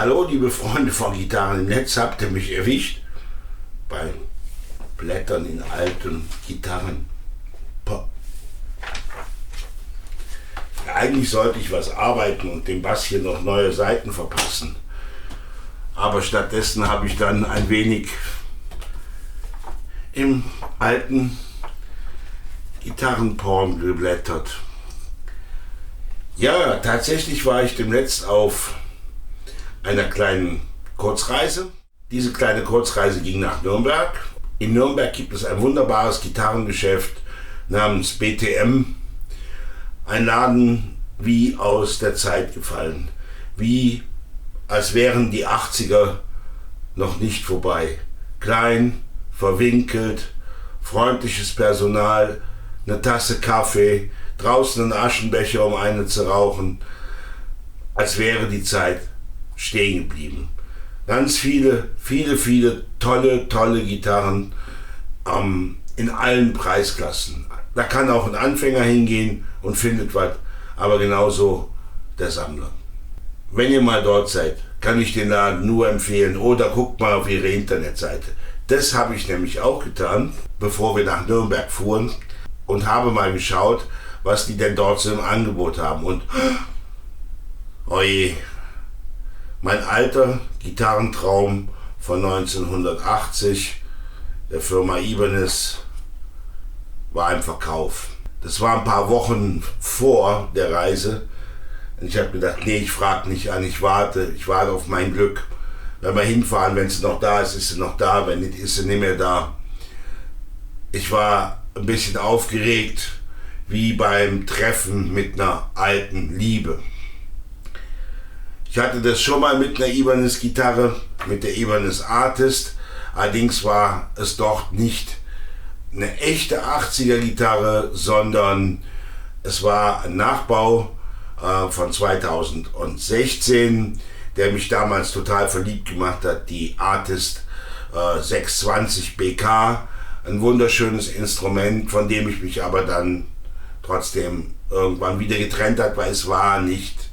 Hallo, liebe Freunde von Gitarren im Netz, habt ihr mich erwischt? Beim Blättern in alten Gitarren. Eigentlich sollte ich was arbeiten und dem Bass hier noch neue Saiten verpassen. Aber stattdessen habe ich dann ein wenig im alten Gitarrenporn geblättert. Ja, tatsächlich war ich demnächst auf einer kleinen Kurzreise. Diese kleine Kurzreise ging nach Nürnberg. In Nürnberg gibt es ein wunderbares Gitarrengeschäft namens BTM. Ein Laden wie aus der Zeit gefallen. Wie als wären die 80er noch nicht vorbei. Klein, verwinkelt, freundliches Personal, eine Tasse Kaffee, draußen ein Aschenbecher, um eine zu rauchen. Als wäre die Zeit stehen geblieben. Ganz viele tolle Gitarren in allen Preisklassen. Da kann auch ein Anfänger hingehen und findet was, aber genauso der Sammler. Wenn ihr mal dort seid, kann ich den Laden nur empfehlen oder guckt mal auf ihre Internetseite. Das habe ich nämlich auch getan, bevor wir nach Nürnberg fuhren und habe mal geschaut, was die denn dort so im Angebot haben. Und oje, mein alter Gitarrentraum von 1980 der Firma Ibanez war im Verkauf. Das war ein paar Wochen vor der Reise. Und ich habe gedacht, nee, ich frage nicht an, ich warte auf mein Glück. Wenn wir hinfahren, wenn sie noch da ist, ist sie noch da, wenn nicht, ist sie nicht mehr da. Ich war ein bisschen aufgeregt, wie beim Treffen mit einer alten Liebe. Ich hatte das schon mal mit einer Ibanez-Gitarre, mit der Ibanez Artist. Allerdings war es dort nicht eine echte 80er-Gitarre, sondern es war ein Nachbau von 2016, der mich damals total verliebt gemacht hat. Die Artist 620 BK, ein wunderschönes Instrument, von dem ich mich aber dann trotzdem irgendwann wieder getrennt hat, weil es war nicht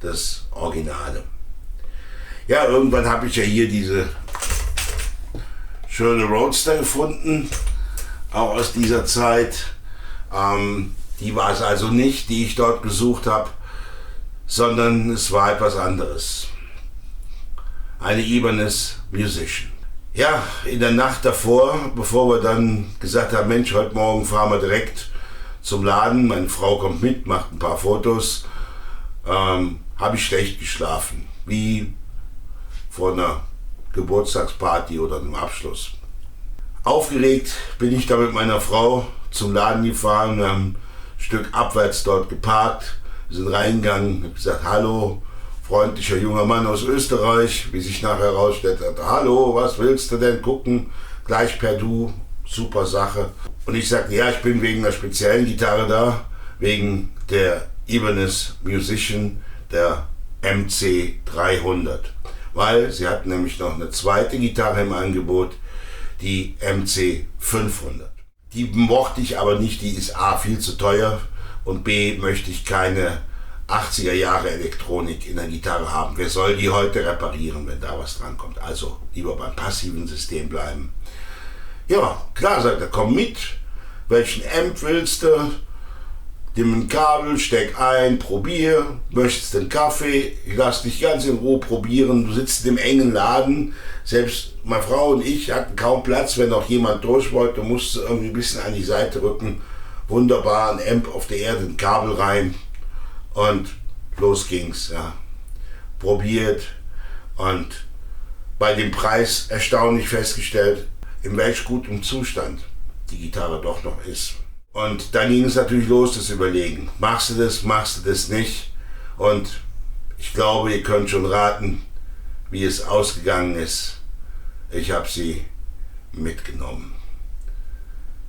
das Originale. Ja, irgendwann habe ich ja hier diese schöne Roadster gefunden, auch aus dieser Zeit. Die war es also nicht, die ich dort gesucht habe, sondern es war etwas anderes. Eine Ibanez Musician. Ja, in der Nacht davor, bevor wir dann gesagt haben, Mensch, heute Morgen fahren wir direkt zum Laden, meine Frau kommt mit, macht ein paar Fotos, habe ich schlecht geschlafen, wie vor einer Geburtstagsparty oder einem Abschluss. Aufgeregt bin ich da mit meiner Frau zum Laden gefahren, wir haben ein Stück abwärts dort geparkt, wir sind reingegangen, habe gesagt, hallo, freundlicher junger Mann aus Österreich, wie sich nachher herausstellt, hallo, was willst du denn gucken, gleich per Du, super Sache. Und ich sagte, ja, ich bin wegen einer speziellen Gitarre da, wegen der Ibanez Musician, der MC 300. Weil sie hatten nämlich noch eine zweite Gitarre im Angebot, die MC 500. Die mochte ich aber nicht, die ist A, viel zu teuer und B, möchte ich keine 80er Jahre Elektronik in der Gitarre haben. Wer soll die heute reparieren, wenn da was dran kommt? Also lieber beim passiven System bleiben. Ja, klar, sagt er, komm mit. Welchen Amp willst du? Nimm ein Kabel, steck ein, probier. Möchtest du einen Kaffee? Ich lass dich ganz in Ruhe probieren. Du sitzt im engen Laden. Selbst meine Frau und ich hatten kaum Platz, wenn noch jemand durch wollte. Musste irgendwie ein bisschen an die Seite rücken. Wunderbar, ein Amp auf der Erde, ein Kabel rein. Und los ging's. Ja. Probiert. Und bei dem Preis erstaunlich festgestellt, in welch gutem Zustand die Gitarre doch noch ist. Und dann ging es natürlich los, das Überlegen. Machst du das nicht? Und ich glaube, ihr könnt schon raten, wie es ausgegangen ist. Ich habe sie mitgenommen.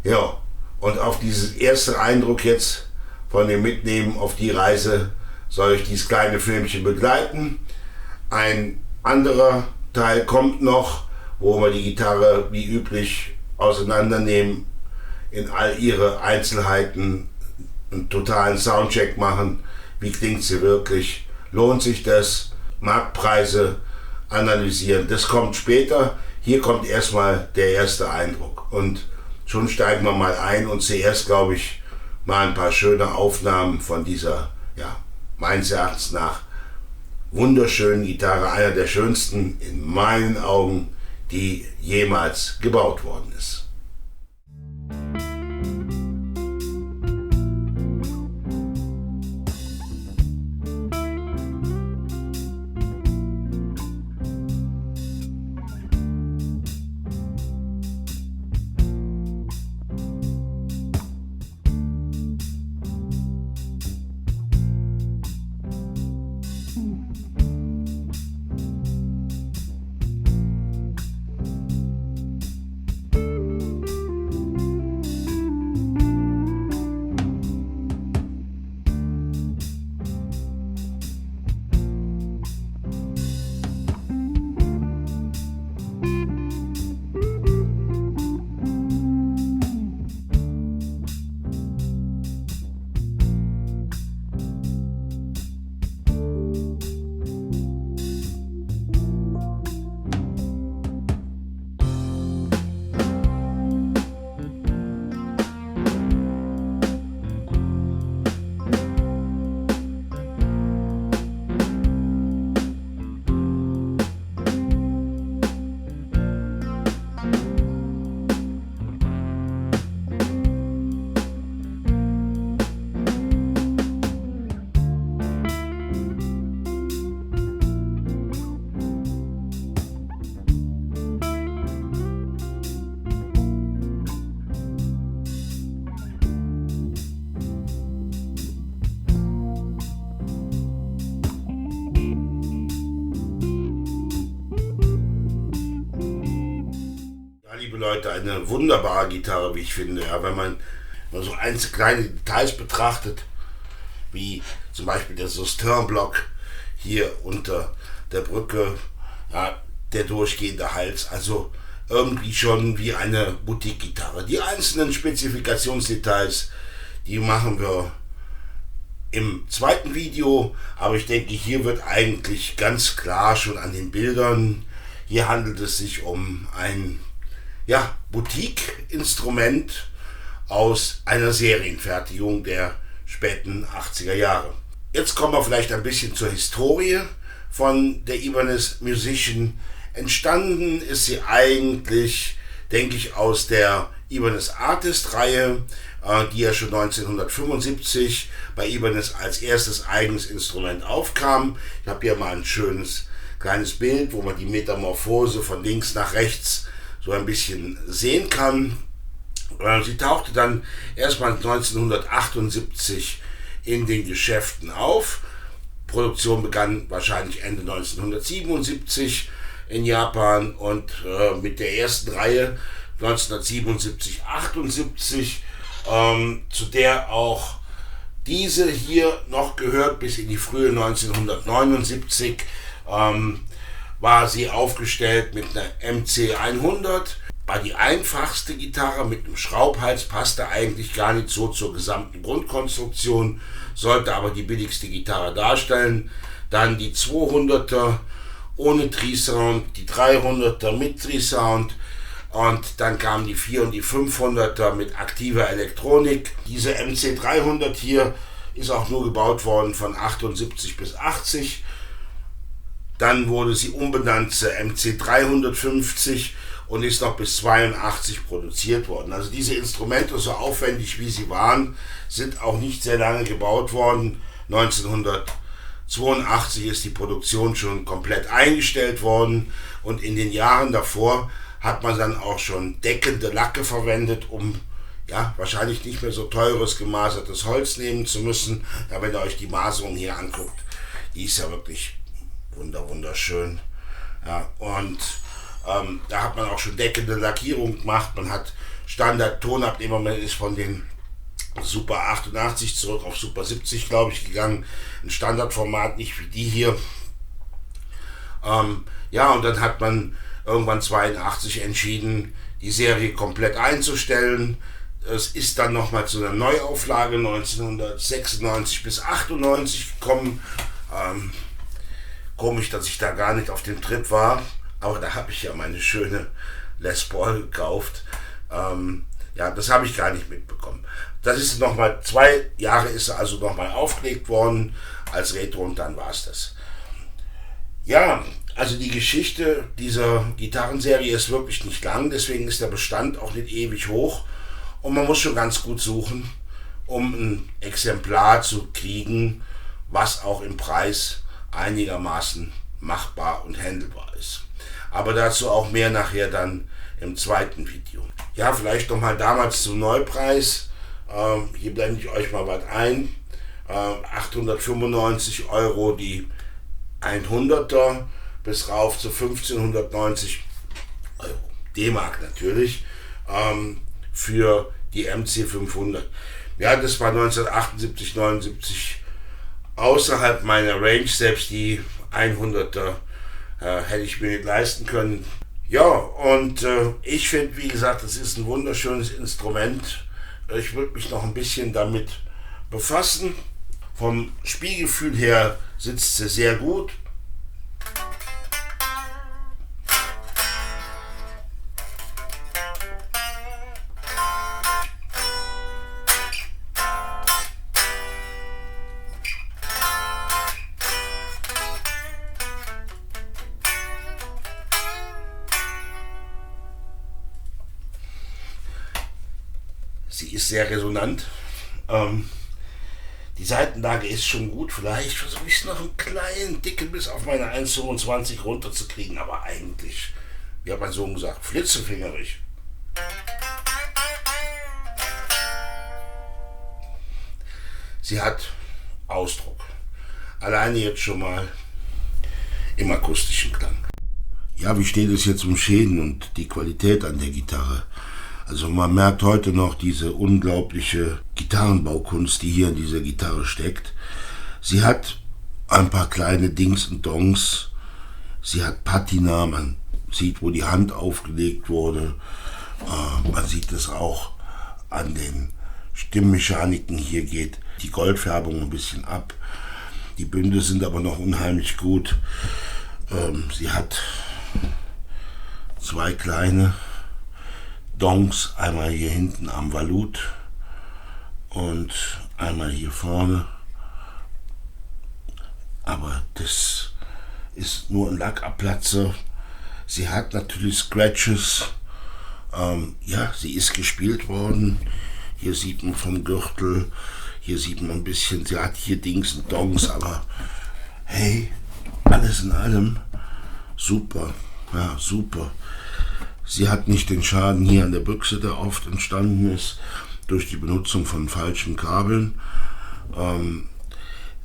Ja, und auf diesen ersten Eindruck jetzt von dem Mitnehmen auf die Reise soll ich dieses kleine Filmchen begleiten. Ein anderer Teil kommt noch, wo wir die Gitarre wie üblich auseinandernehmen, in all ihre Einzelheiten einen totalen Soundcheck machen. Wie klingt sie wirklich? Lohnt sich das? Marktpreise analysieren. Das kommt später. Hier kommt erstmal der erste Eindruck. Und schon steigen wir mal ein und zuerst, glaube ich, mal ein paar schöne Aufnahmen von dieser, ja, meines Erachtens nach wunderschönen Gitarre, einer der schönsten in meinen Augen, die jemals gebaut worden ist. Liebe Leute, eine wunderbare Gitarre, wie ich finde. Ja, wenn man so einzelne kleine Details betrachtet, wie zum Beispiel der Susternblock hier unter der Brücke, ja, der durchgehende Hals, also irgendwie schon wie eine Boutique-Gitarre. Die einzelnen Spezifikationsdetails, die machen wir im zweiten Video, aber ich denke, hier wird eigentlich ganz klar schon an den Bildern, hier handelt es sich um ein, ja, Boutique-Instrument aus einer Serienfertigung der späten 80er Jahre. Jetzt kommen wir vielleicht ein bisschen zur Historie von der Ibanez Musician. Entstanden ist sie eigentlich, denke ich, aus der Ibanez Artist-Reihe, die ja schon 1975 bei Ibanez als erstes eigenes Instrument aufkam. Ich habe hier mal ein schönes kleines Bild, wo man die Metamorphose von links nach rechts so ein bisschen sehen kann. Sie tauchte dann erstmal 1978 in den Geschäften auf. Produktion begann wahrscheinlich Ende 1977 in Japan und mit der ersten Reihe 1977, 78, zu der auch diese hier noch gehört bis in die frühe 1979. War sie aufgestellt mit einer MC100, war die einfachste Gitarre mit einem Schraubhals, passte eigentlich gar nicht so zur gesamten Grundkonstruktion, sollte aber die billigste Gitarre darstellen. Dann die 200er ohne Tri-Sound, die 300er mit Tri-Sound und dann kamen die 400 und die 500er mit aktiver Elektronik. Diese MC300 hier ist auch nur gebaut worden von 78 bis 80. Dann wurde sie umbenannt zur MC350 und ist noch bis 82 produziert worden. Also diese Instrumente, so aufwendig wie sie waren, sind auch nicht sehr lange gebaut worden. 1982 ist die Produktion schon komplett eingestellt worden und in den Jahren davor hat man dann auch schon deckende Lacke verwendet, um ja, wahrscheinlich nicht mehr so teures gemasertes Holz nehmen zu müssen. Ja, wenn ihr euch die Maserung hier anguckt, die ist ja wirklich wunderschön. Ja, und da hat man auch schon deckende Lackierung gemacht. Man hat Standard-Tonabnehmer, man ist von den Super 88 zurück auf Super 70, glaube ich, gegangen. Ein Standardformat, nicht wie die hier. Ja, und dann hat man irgendwann 82 entschieden, die Serie komplett einzustellen. Es ist dann nochmal zu einer Neuauflage 1996 bis 98 gekommen. Komisch, dass ich da gar nicht auf dem Trip war, aber da habe ich ja meine schöne Les Paul gekauft. Ja, das habe ich gar nicht mitbekommen. Das ist nochmal, 2 Jahre ist er also nochmal aufgelegt worden als Retro und dann war es das. Ja, also die Geschichte dieser Gitarrenserie ist wirklich nicht lang, deswegen ist der Bestand auch nicht ewig hoch und man muss schon ganz gut suchen, um ein Exemplar zu kriegen, was auch im Preis einigermaßen machbar und handelbar ist. Aber dazu auch mehr nachher dann im zweiten Video. Ja, vielleicht nochmal damals zum Neupreis. Hier blende ich euch mal was ein. 895 Euro die 100er bis rauf zu 1590 Euro. D-Mark natürlich. Für die MC500. Ja, das war 1978, 79 außerhalb meiner Range. Selbst die 100er hätte ich mir nicht leisten können. Ja, und ich finde, wie gesagt, es ist ein wunderschönes Instrument. Ich würde mich noch ein bisschen damit befassen. Vom Spielgefühl her sitzt sie sehr gut. Sie ist sehr resonant. Die Seitenlage ist schon gut. Vielleicht versuche ich es noch einen kleinen Dicken bis auf meine 1,25 runterzukriegen. Aber eigentlich, wie hat mein Sohn gesagt, flitzefingerig. Sie hat Ausdruck. Alleine jetzt schon mal im akustischen Klang. Ja, wie steht es jetzt um Schäden und die Qualität an der Gitarre? Also man merkt heute noch diese unglaubliche Gitarrenbaukunst, die hier in dieser Gitarre steckt. Sie hat ein paar kleine Dings und Dongs. Sie hat Patina, man sieht, wo die Hand aufgelegt wurde. Man sieht es auch an den Stimmmechaniken. Hier geht die Goldfärbung ein bisschen ab. Die Bünde sind aber noch unheimlich gut. Sie hat 2 kleine Dongs, einmal hier hinten am Valut und einmal hier vorne. Aber das ist nur ein Lackabplatzer. Sie hat natürlich Scratches. Ja, sie ist gespielt worden. Hier sieht man vom Gürtel, hier sieht man ein bisschen, sie hat hier Dings und Dongs, aber hey, alles in allem super, ja, super. Sie hat nicht den Schaden hier an der Büchse, der oft entstanden ist, durch die Benutzung von falschen Kabeln.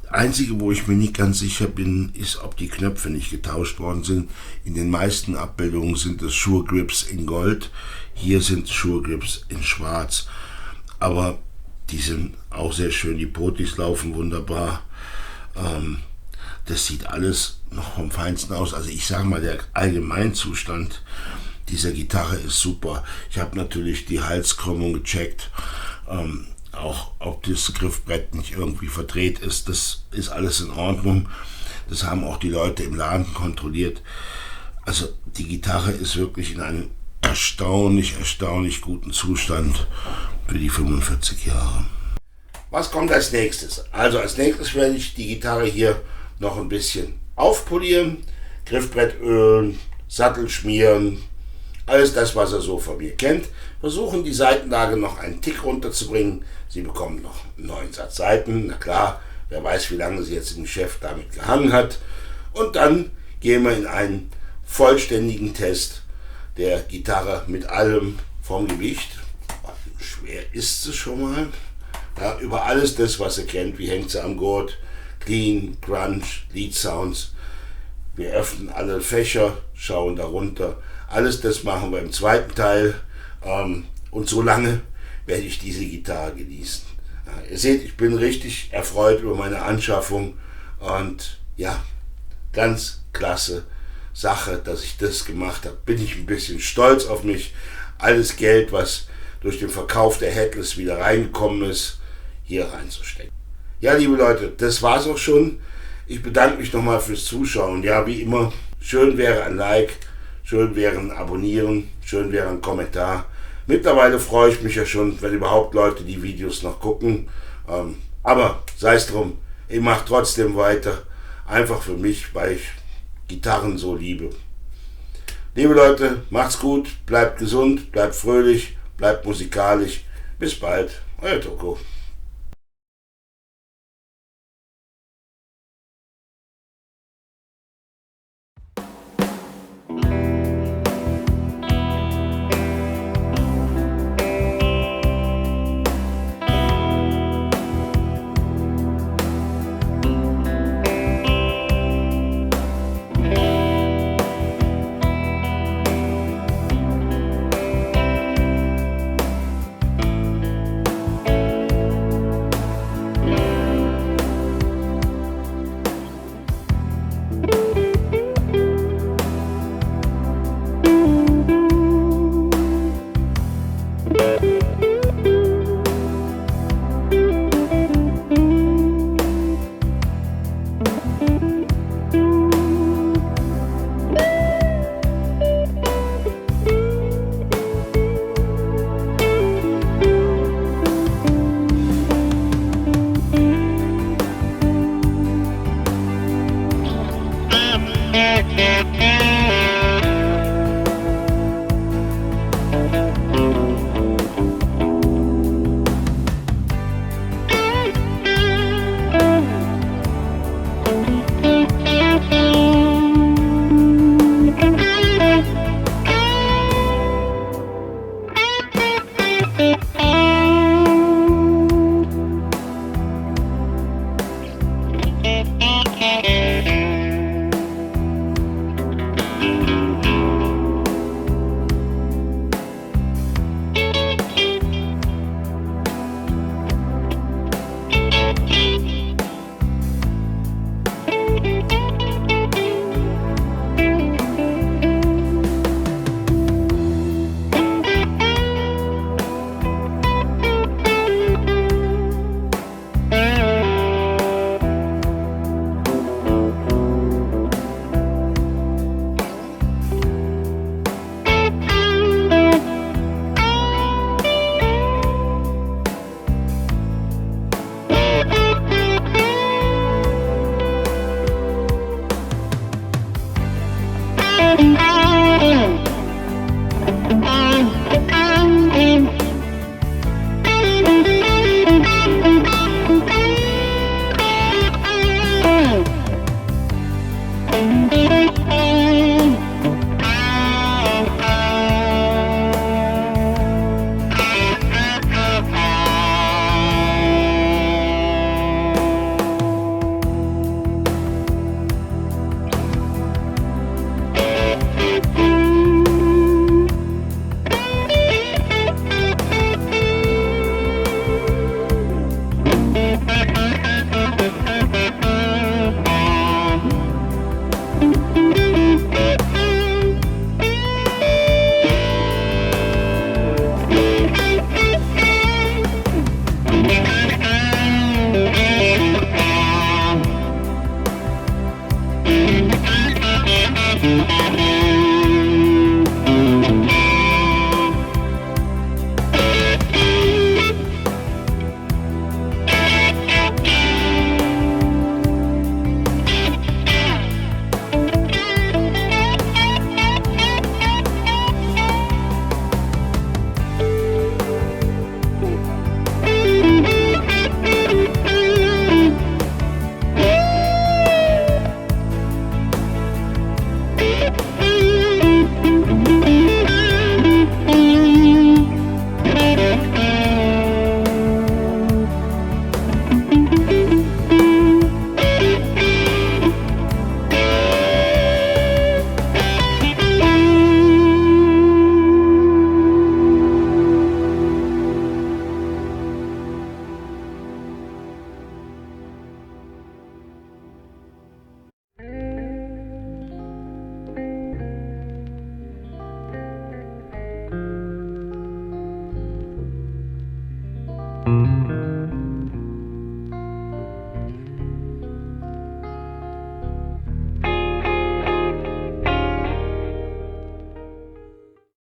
Einzige, wo ich mir nicht ganz sicher bin, ist, ob die Knöpfe nicht getauscht worden sind. In den meisten Abbildungen sind es Shure Grips in Gold, hier sind Shure Grips in Schwarz. Aber die sind auch sehr schön, die Potis laufen wunderbar. Das sieht alles noch vom Feinsten aus. Also ich sage mal, der Allgemeinzustand dieser Gitarre ist super. Ich habe natürlich die Halskrümmung gecheckt, auch ob das Griffbrett nicht irgendwie verdreht ist. Das ist alles in Ordnung. Das haben auch die Leute im Laden kontrolliert. Also die Gitarre ist wirklich in einem erstaunlich guten Zustand für die 45 Jahre. Was kommt als nächstes? Also als nächstes werde ich die Gitarre hier noch ein bisschen aufpolieren, Griffbrett ölen, Sattel schmieren, alles das, was ihr so von mir kennt. Versuchen die Seitenlage noch einen Tick runterzubringen. Sie bekommen noch einen neuen Satz Saiten. Na klar, wer weiß, wie lange sie jetzt im Geschäft damit gehangen hat. Und dann gehen wir in einen vollständigen Test der Gitarre mit allem vom Gewicht. Wie schwer ist sie schon mal? Ja, über alles das, was ihr kennt. Wie hängt sie am Gurt? Clean, Grunge, Lead Sounds. Wir öffnen alle Fächer, schauen darunter. Alles das machen wir im zweiten Teil. Und so lange werde ich diese Gitarre genießen. Ja, ihr seht, ich bin richtig erfreut über meine Anschaffung. Und ja, ganz klasse Sache, dass ich das gemacht habe. Bin ich ein bisschen stolz auf mich. Alles Geld, was durch den Verkauf der Headless wieder reingekommen ist, hier reinzustecken. Ja, liebe Leute, das war's auch schon. Ich bedanke mich nochmal fürs Zuschauen. Ja, wie immer, schön wäre ein Like, schön wäre ein Abonnieren, schön wäre ein Kommentar. Mittlerweile freue ich mich ja schon, wenn überhaupt Leute die Videos noch gucken. Aber sei es drum, ich mache trotzdem weiter. Einfach für mich, weil ich Gitarren so liebe. Liebe Leute, macht's gut, bleibt gesund, bleibt fröhlich, bleibt musikalisch. Bis bald, euer Toko. Thank you.